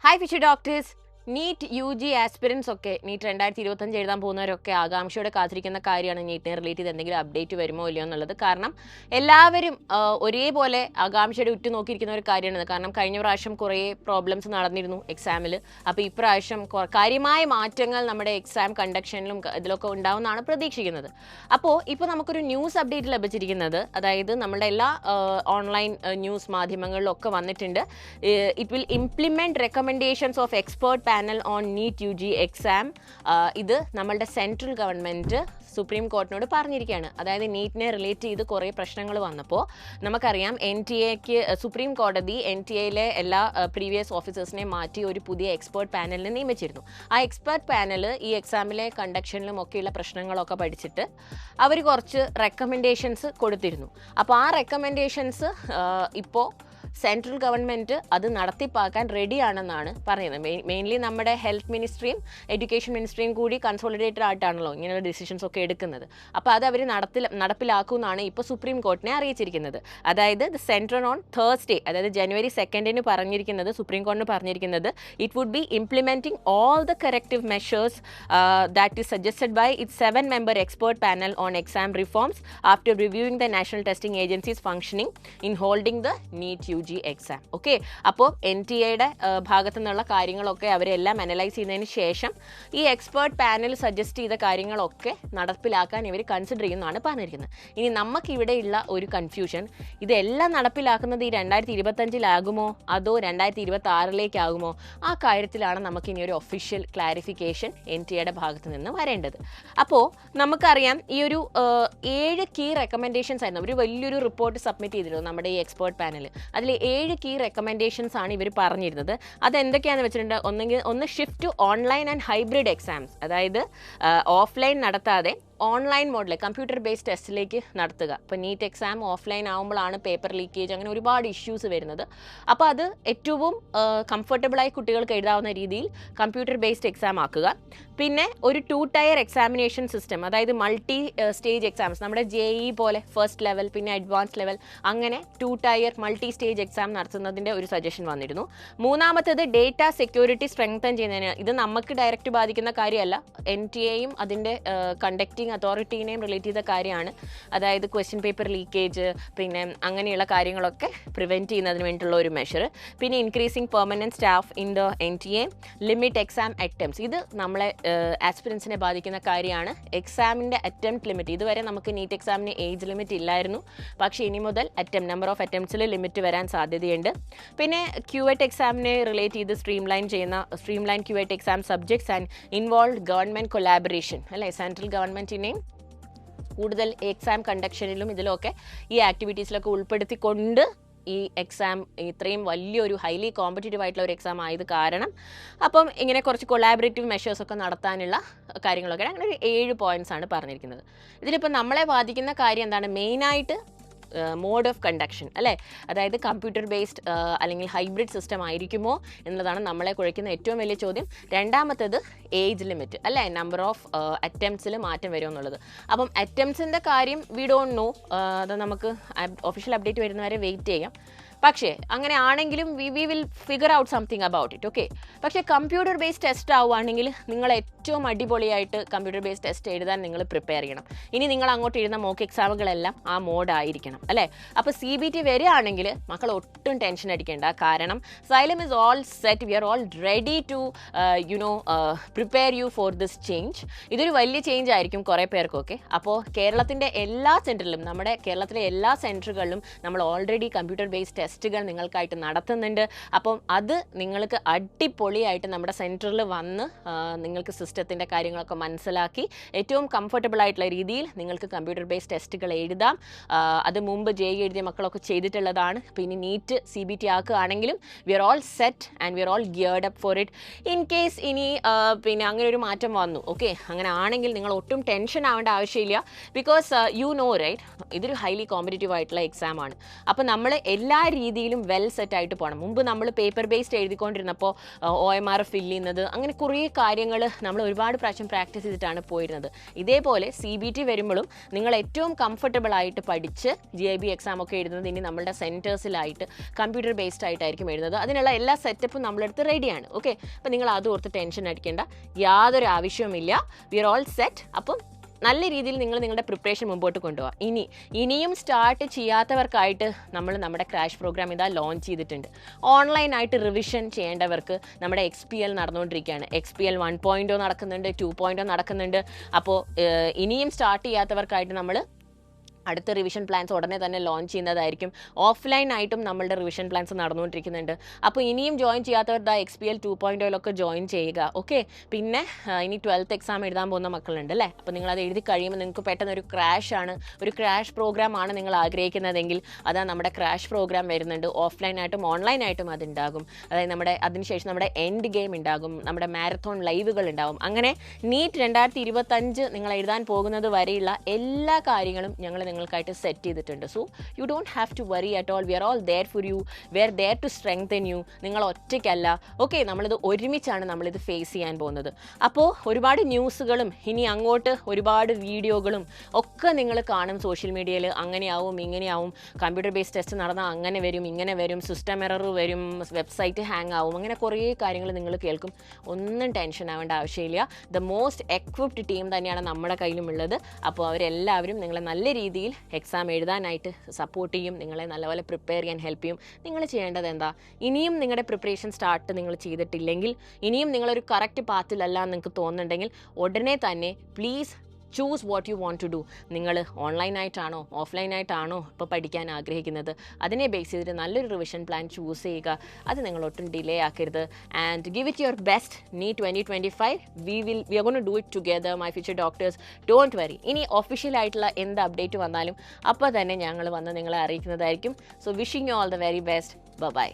Hi, Fishy Doctors. NEET U G aspirants ഒക്കെ നീറ്റ് 2025 എഴുതാൻ പോകുന്നവരൊക്കെ ആകാംക്ഷയോടെ കാത്തിരിക്കുന്ന കാര്യമാണ് നീറ്റിനെ റിലേറ്റ് ചെയ്ത് എന്തെങ്കിലും അപ്ഡേറ്റ് വരുമോ ഇല്ലയോ എന്നുള്ളത്. കാരണം എല്ലാവരും ഒരേപോലെ ആകാംക്ഷയോടെ ഉറ്റുനോക്കിയിരിക്കുന്ന ഒരു കാര്യമാണ്. കാരണം കഴിഞ്ഞ പ്രാവശ്യം കുറേ പ്രോബ്ലംസ് നടന്നിരുന്നു എക്സാമിൽ. അപ്പോൾ ഇപ്രാവശ്യം കാര്യമായ മാറ്റങ്ങൾ നമ്മുടെ എക്സാം കണ്ടക്ഷനിലും ഇതിലൊക്കെ ഉണ്ടാവുമെന്നാണ് പ്രതീക്ഷിക്കുന്നത്. അപ്പോൾ ഇപ്പോൾ നമുക്കൊരു ന്യൂസ് അപ്ഡേറ്റ് ലഭിച്ചിരിക്കുന്നത്, അതായത് നമ്മുടെ എല്ലാ ഓൺലൈൻ ന്യൂസ് മാധ്യമങ്ങളിലൊക്കെ വന്നിട്ടുണ്ട്. It will implement recommendations of expert panel on NEET UG exam. ഇത് നമ്മളുടെ സെൻട്രൽ ഗവൺമെൻറ് സുപ്രീം കോർട്ടിനോട് പറഞ്ഞിരിക്കുകയാണ്. അതായത് നീറ്റിനെ റിലേറ്റ് ചെയ്ത് കുറേ പ്രശ്നങ്ങൾ വന്നപ്പോൾ നമുക്കറിയാം NTA സുപ്രീം കോടതി NTA എല്ലാ പ്രീവിയസ് ഓഫീസേഴ്സിനെ മാറ്റി ഒരു പുതിയ എക്സ്പേർട്ട് പാനലിനെ നിയമിച്ചിരുന്നു. ആ എക്സ്പേർട്ട് പാനൽ ഈ എക്സാമിലെ കണ്ടക്ഷനിലും ഒക്കെയുള്ള പ്രശ്നങ്ങളൊക്കെ പഠിച്ചിട്ട് അവർ കുറച്ച് റെക്കമെൻഡേഷൻസ് കൊടുത്തിരുന്നു. അപ്പോൾ ആ റെക്കമെൻഡേഷൻസ് ഇപ്പോൾ സെൻട്രൽ ഗവൺമെൻറ് അത് നടത്തിപ്പാക്കാൻ റെഡിയാണെന്നാണ് പറയുന്നത്. മെയിൻലി നമ്മുടെ ഹെൽത്ത് മിനിസ്ട്രിയും എഡ്യൂക്കേഷൻ മിനിസ്ട്രിയും കൂടി കൺസോളിഡേറ്റഡ് ആയിട്ടാണല്ലോ ഇങ്ങനെയുള്ള ഡിസിഷൻസ് ഒക്കെ എടുക്കുന്നത്. അപ്പോൾ അത് അവർ നടപ്പിലാക്കുമെന്നാണ് ഇപ്പോൾ സുപ്രീം കോർട്ടിനെ അറിയിച്ചിരിക്കുന്നത്. അതായത് ദ സെൻട്രൽ ഓൺ തേഴ്സ്ഡേ, അതായത് January 2 പറഞ്ഞിരിക്കുന്നത്, സുപ്രീം കോടതി പറഞ്ഞിരിക്കുന്നത്, it would be implementing all the corrective measures that is suggested by it 7-member expert panel on exam reforms after reviewing the national testing agencies functioning in holding the NEET UG exam. Okay, അപ്പോൾ NTA ഭാഗത്തു നിന്നുള്ള കാര്യങ്ങളൊക്കെ അവരെല്ലാം analyse ചെയ്യുന്നതിന് ശേഷം ഈ expert panel suggest ചെയ്ത കാര്യങ്ങളൊക്കെ നടപ്പിലാക്കാൻ ഇവർ കൺസിഡർ ചെയ്യുന്നതാണ് പറഞ്ഞിരിക്കുന്നത്. ഇനി നമുക്കിവിടെയുള്ള ഒരു കൺഫ്യൂഷൻ, ഇതെല്ലാം നടപ്പിലാക്കുന്നത് ഈ 2025 അതോ 2026 ആ കാര്യത്തിലാണ് നമുക്കിനി ഒരു ഒഫീഷ്യൽ ക്ലാരിഫിക്കേഷൻ NTA ഭാഗത്തു നിന്ന് വരേണ്ടത്. അപ്പോൾ നമുക്കറിയാം ഈ ഒരു 7 കീ റെക്കമെൻഡേഷൻസ് ആയിരുന്നു. ഒരു വലിയൊരു റിപ്പോർട്ട് സബ്മിറ്റ് ചെയ്തിരുന്നു നമ്മുടെ ഈ എക്സ്പേർട്ട് പാനൽ. അതിൽ 7 കീ റെക്കമെൻഡേഷൻസ് ആണ് ഇവർ പറഞ്ഞിരുന്നത്. അതെന്തൊക്കെയാണെന്ന് വെച്ചിട്ടുണ്ടെങ്കിൽ, ഒന്ന് shift to online and hybrid exams, അതായത് ഓഫ്ലൈൻ നടത്താതെ ഓൺലൈൻ മോഡിൽ കമ്പ്യൂട്ടർ ബേസ്ഡ് ടെസ്റ്റിലേക്ക് നടത്തുക. ഇപ്പോൾ നീറ്റ് എക്സാം ഓഫ്ലൈൻ ആകുമ്പോഴാണ് പേപ്പർ ലീക്കേജ്, അങ്ങനെ ഒരുപാട് ഇഷ്യൂസ് വരുന്നത്. അപ്പോൾ അത് ഏറ്റവും കംഫർട്ടബിളായി കുട്ടികൾക്ക് എഴുതാവുന്ന രീതിയിൽ കമ്പ്യൂട്ടർ ബേസ്ഡ് എക്സാം ആക്കുക. പിന്നെ ഒരു 2-tier എക്സാമിനേഷൻ സിസ്റ്റം, അതായത് മൾട്ടി സ്റ്റേജ് എക്സാംസ്, നമ്മുടെ JEE പോലെ ഫസ്റ്റ് ലെവൽ പിന്നെ അഡ്വാൻസ് ലെവൽ, അങ്ങനെ 2-tier മൾട്ടി സ്റ്റേജ് എക്സാം നടത്തുന്നതിൻ്റെ ഒരു സജഷൻ വന്നിരുന്നു. മൂന്നാമത്തേത് ഡേറ്റ സെക്യൂരിറ്റി സ്ട്രെങ്തൻ ചെയ്യുന്നതിന്. ഇത് നമുക്ക് ഡയറക്റ്റ് ബാധിക്കുന്ന കാര്യമല്ല, NTA അതിൻ്റെ കണ്ടക്ടിങ് അതോറിറ്റീനെയും റിലേറ്റ് ചെയ്ത കാര്യമാണ്. അതായത് ക്വസ്റ്റ്യൻ പേപ്പർ ലീക്കേജ് പിന്നെ അങ്ങനെയുള്ള കാര്യങ്ങളൊക്കെ പ്രിവെൻറ്റ് ചെയ്യുന്നതിന് വേണ്ടിയിട്ടുള്ള ഒരു മെഷർ. പിന്നെ increasing permanent staff in the NTA, limit exam attempts. ഇത് നമ്മളെ ആസ്പിരൻസിനെ ബാധിക്കുന്ന കാര്യമാണ്. എക്സാമിൻ്റെ അറ്റംപ്റ്റ് ലിമിറ്റ്, ഇതുവരെ നമുക്ക് നീറ്റ് എക്സാമിന് ഏജ് ലിമിറ്റ് ഇല്ലായിരുന്നു, പക്ഷേ ഇനി മുതൽ നമ്പർ ഓഫ് അറ്റംപ്റ്റ്സിൽ ലിമിറ്റ് വരാൻ സാധ്യതയുണ്ട്. പിന്നെ QAT എക്സാമിനെ റിലേറ്റ് ചെയ്ത് streamline QAT exam subjects and involve government collaboration, അല്ലേ, സെൻട്രൽ ഗവൺമെൻറ്റിനെയും കൂടുതൽ എക്സാം കണ്ടക്ഷനിലും ഇതിലൊക്കെ ഈ ആക്ടിവിറ്റീസിലൊക്കെ ഉൾപ്പെടുത്തിക്കൊണ്ട് ഈ എക്സാം ഇത്രയും വലിയൊരു ഹൈലി കോമ്പറ്റീറ്റീവ് ആയിട്ടുള്ള ഒരു എക്സാം ആയത് കാരണം അപ്പം ഇങ്ങനെ കുറച്ച് കൊളാബറേറ്റീവ് മെഷേഴ്സൊക്കെ നടത്താനുള്ള കാര്യങ്ങളൊക്കെ, അങ്ങനെ ഒരു 7 പോയിൻറ്റ്സ് ആണ് പറഞ്ഞിരിക്കുന്നത്. ഇതിലിപ്പോൾ നമ്മളെ ബാധിക്കുന്ന കാര്യം എന്താണ്? മെയിനായിട്ട് മോഡ് ഓഫ് കണ്ടക്ഷൻ, അല്ലേ, അതായത് കമ്പ്യൂട്ടർ ബേസ്ഡ് അല്ലെങ്കിൽ ഹൈബ്രിഡ് സിസ്റ്റം ആയിരിക്കുമോ എന്നുള്ളതാണ് നമ്മളെ കുഴയ്ക്കുന്ന ഏറ്റവും വലിയ ചോദ്യം. രണ്ടാമത്തേത് ഏജ് ലിമിറ്റ്, അല്ലേ, നമ്പർ ഓഫ് അറ്റംപ്റ്റ്സിൽ മാറ്റം വരുമോ എന്നുള്ളത്. അപ്പം അറ്റംപ്റ്റ്സിൻ്റെ കാര്യം വി ഡോണ്ട് നോ, അത് നമുക്ക് ഒഫീഷ്യൽ അപ്ഡേറ്റ് വരുന്നവരെ വെയിറ്റ് ചെയ്യാം. പക്ഷേ അങ്ങനെ ആണെങ്കിലും we will figure out something about it. Okay, പക്ഷേ കമ്പ്യൂട്ടർ ബേസ്ഡ് ടെസ്റ്റ് ആവുകയാണെങ്കിൽ നിങ്ങൾ ഏറ്റവും അടിപൊളിയായിട്ട് കമ്പ്യൂട്ടർ ബേസ്ഡ് ടെസ്റ്റ് എഴുതാൻ നിങ്ങൾ പ്രിപ്പയർ ചെയ്യണം. ഇനി നിങ്ങൾ അങ്ങോട്ട് എഴുതുന്ന മോക്ക് എക്സാമുകളെല്ലാം ആ മോഡായിരിക്കണം, അല്ലേ. അപ്പോൾ CBT വരികയാണെങ്കിൽ മക്കൾ ഒട്ടും ടെൻഷൻ അടിക്കേണ്ട. കാരണം Xylem is all set, we are all ready to prepare you for this change. ഇതൊരു വലിയ ചേഞ്ച് ആയിരിക്കും കുറേ പേർക്കൊക്കെ. അപ്പോൾ കേരളത്തിൻ്റെ എല്ലാ സെൻറ്ററിലും, നമ്മുടെ കേരളത്തിലെ എല്ലാ സെൻറ്ററുകളിലും നമ്മൾ ഓൾറെഡി കമ്പ്യൂട്ടർ ബേസ്ഡ് ടെസ്റ്റുകൾ നിങ്ങൾക്കായിട്ട് നടത്തുന്നുണ്ട്. അപ്പം അത് നിങ്ങൾക്ക് അടിപൊളിയായിട്ട് നമ്മുടെ സെൻറ്ററിൽ വന്ന് നിങ്ങൾക്ക് സിസ്റ്റത്തിൻ്റെ കാര്യങ്ങളൊക്കെ മനസ്സിലാക്കി ഏറ്റവും കംഫർട്ടബിൾ ആയിട്ടുള്ള രീതിയിൽ നിങ്ങൾക്ക് കമ്പ്യൂട്ടർ ബേസ്ഡ് ടെസ്റ്റുകൾ എഴുതാം. അത് മുമ്പ് JEE എഴുതിയ മക്കളൊക്കെ ചെയ്തിട്ടുള്ളതാണ്. പിന്നെ നീറ്റ് CBT ആക്കുകയാണെങ്കിലും we are all set and we are all geared up for it. In case ഇനി പിന്നെ അങ്ങനെ ഒരു മാറ്റം വന്നു, ഓക്കെ, അങ്ങനെ ആണെങ്കിൽ നിങ്ങൾ ഒട്ടും ടെൻഷൻ ആവേണ്ട ആവശ്യമില്ല. ബിക്കോസ് യു നോ റൈറ്റ്, ഇതൊരു ഹൈലി കോമ്പറ്റീറ്റീവ് ആയിട്ടുള്ള എക്സാമാണ്. അപ്പോൾ നമ്മൾ എല്ലാ രീതിയിലും വെൽ സെറ്റ് ആയിട്ട് പോകണം. മുമ്പ് നമ്മൾ പേപ്പർ ബേസ്ഡ് എഴുതിക്കൊണ്ടിരുന്നപ്പോൾ OMR ഫില്ല് ചെയ്യുന്നത് അങ്ങനെ കുറേ കാര്യങ്ങൾ നമ്മൾ ഒരുപാട് പ്രാവശ്യം പ്രാക്ടീസ് ചെയ്തിട്ടാണ് പോയിരുന്നത്. ഇതേപോലെ CBT വരുമ്പോഴും നിങ്ങൾ ഏറ്റവും കംഫർട്ടബിൾ ആയിട്ട് പഠിച്ച് GIB എക്സാം ഒക്കെ എഴുതുന്നത് ഇനി നമ്മളുടെ സെൻറ്റേഴ്സിലായിട്ട് കമ്പ്യൂട്ടർ ബേസ്ഡ് ആയിട്ടായിരിക്കും എഴുതുന്നത്. അതിനുള്ള എല്ലാ സെറ്റപ്പും നമ്മളെടുത്ത് റെഡിയാണ്. ഓക്കെ, അപ്പോൾ നിങ്ങൾ അത് ഓർത്ത് ടെൻഷൻ അടിക്കേണ്ട, യാതൊരു ആവശ്യവുമില്ല. We are all set. അപ്പം നല്ല രീതിയിൽ നിങ്ങൾ നിങ്ങളുടെ പ്രിപ്പറേഷൻ മുമ്പോട്ട് കൊണ്ടുപോകാം. ഇനിയും സ്റ്റാർട്ട് ചെയ്യാത്തവർക്കായിട്ട് നമ്മൾ നമ്മുടെ ക്രാഷ് പ്രോഗ്രാം ഇതാ ലോഞ്ച് ചെയ്തിട്ടുണ്ട്. ഓൺലൈനായിട്ട് റിവിഷൻ ചെയ്യേണ്ടവർക്ക് നമ്മുടെ XPL നടന്നുകൊണ്ടിരിക്കുകയാണ്. XPL 1.0 നടക്കുന്നുണ്ട്, 2.0 നടക്കുന്നുണ്ട്. അപ്പോൾ ഇനിയും സ്റ്റാർട്ട് ചെയ്യാത്തവർക്കായിട്ട് നമ്മൾ അടുത്ത റിവിഷൻ പ്ലാൻസ് ഉടനെ തന്നെ ലോഞ്ച് ചെയ്യുന്നതായിരിക്കും. ഓഫ്ലൈനായിട്ടും നമ്മളുടെ റിവിഷൻ പ്ലാൻസ് നടന്നുകൊണ്ടിരിക്കുന്നുണ്ട്. അപ്പോൾ ഇനിയും ജോയിൻ ചെയ്യാത്തവരുടെ XPL 2.0 ജോയിൻ ചെയ്യുക. ഓക്കെ, പിന്നെ ഇനി 12th എക്സാം എഴുതാൻ പോകുന്ന മക്കളുണ്ട് അല്ലേ? അപ്പോൾ നിങ്ങളത് എഴുതി കഴിയുമ്പോൾ നിങ്ങൾക്ക് പെട്ടെന്ന് ഒരു ക്രാഷ് പ്രോഗ്രാമാണ് നിങ്ങൾ ആഗ്രഹിക്കുന്നതെങ്കിൽ അതാ നമ്മുടെ ക്രാഷ് പ്രോഗ്രാം വരുന്നുണ്ട്. ഓഫ്ലൈനായിട്ടും ഓൺലൈനായിട്ടും അതുണ്ടാകും. അതായത് അതിനുശേഷം നമ്മുടെ എൻഡ് ഗെയിം ഉണ്ടാകും, നമ്മുടെ മാരത്തോൺ ലൈവുകൾ ഉണ്ടാകും. അങ്ങനെ നീറ്റ് 2025 നിങ്ങൾ എഴുതാൻ പോകുന്നത് വരെയുള്ള എല്ലാ കാര്യങ്ങളും ഞങ്ങൾ നിങ്ങൾക്കായിട്ട് സെറ്റ് ചെയ്തിട്ടുണ്ട്. So you don't have to worry at all. We are all there for you. We are there to strengthen you. നിങ്ങൾ ഒറ്റയ്ക്കല്ല. ഓക്കെ, നമ്മളിത് ഒരുമിച്ചാണ് നമ്മളിത് ഫേസ് ചെയ്യാൻ പോകുന്നത്. അപ്പോൾ ഒരുപാട് ന്യൂസുകളും ഇനി അങ്ങോട്ട് ഒരുപാട് വീഡിയോകളും ഒക്കെ നിങ്ങൾ കാണും സോഷ്യൽ മീഡിയയിൽ. അങ്ങനെയാവും ഇങ്ങനെയാവും, കമ്പ്യൂട്ടർ ബേസ്ഡ് ടെസ്റ്റ് നടന്നാൽ അങ്ങനെ വരും ഇങ്ങനെ വരും, സിസ്റ്റം എറർ വരും, വെബ്സൈറ്റ് ഹാങ് ആവും, അങ്ങനെ കുറേ കാര്യങ്ങൾ നിങ്ങൾ കേൾക്കും. ഒന്നും ടെൻഷൻ ആവേണ്ട ആവശ്യമില്ല. ദ മോസ്റ്റ് എക്വിപ്ഡ് ടീം തന്നെയാണ് നമ്മുടെ കയ്യിലുമുള്ളത്. അപ്പോൾ അവരെല്ലാവരും നിങ്ങളെ നല്ല രീതിയിൽ എക്സാം എഴുതാനായിട്ട് സപ്പോർട്ട് ചെയ്യും, നിങ്ങളെ നല്ലപോലെ പ്രിപ്പയർ ചെയ്യാൻ ഹെൽപ്പ് ചെയ്യും. നിങ്ങൾ ചെയ്യേണ്ടത് എന്താ, ഇനിയും നിങ്ങളുടെ പ്രിപ്പറേഷൻ സ്റ്റാർട്ട് നിങ്ങൾ ചെയ്തിട്ടില്ലെങ്കിൽ, ഇനിയും നിങ്ങളൊരു കറക്റ്റ് പാത്തിലല്ല നിങ്ങൾക്ക് തോന്നുന്നുണ്ടെങ്കിൽ ഉടനെ തന്നെ please choose what you want to do. നിങ്ങൾ ഓൺലൈനായിട്ടാണോ ഓഫ്ലൈനായിട്ടാണോ ഇപ്പോൾ പഠിക്കാൻ ആഗ്രഹിക്കുന്നത്, അതിനെ ബേസ് ചെയ്തിട്ട് നല്ലൊരു റിവിഷൻ പ്ലാൻ ചൂസ് ചെയ്യുക. അത് നിങ്ങൾ ഒട്ടും ഡിലേ ആക്കരുത്. And give it your best. NEET 2025 we are going to do it together my future doctors. Don't worry. ഇനി ഒഫീഷ്യലായിട്ടുള്ള എന്ത് അപ്ഡേറ്റ് വന്നാലും അപ്പോൾ തന്നെ ഞങ്ങൾ വന്ന് നിങ്ങളെ അറിയിക്കുന്നതായിരിക്കും. So wishing you all the very best. By.